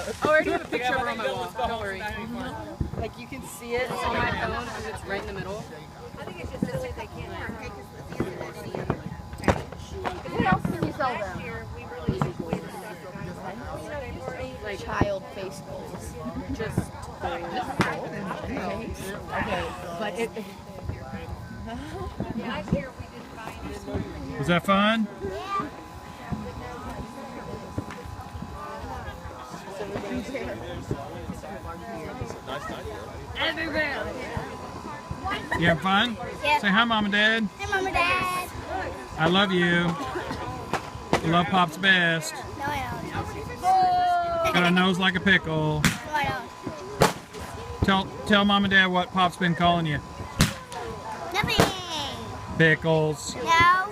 I already have a picture of her on my wall. Don't worry. Like you can see it on my phone because it's right in the middle. I think it's just silly they can't. What else can you sell them? Like Child face goals. just Okay. Okay. But it. Was that fun? everywhere. You have fun? Yeah. Say hi, Mom and Dad. Hey, Mom and Dad. I love you. I love Pop's best. No, I don't. Got a nose like a pickle. No, I don't. Tell Mom and Dad what Pop's been calling you. Nothing. Pickles. No.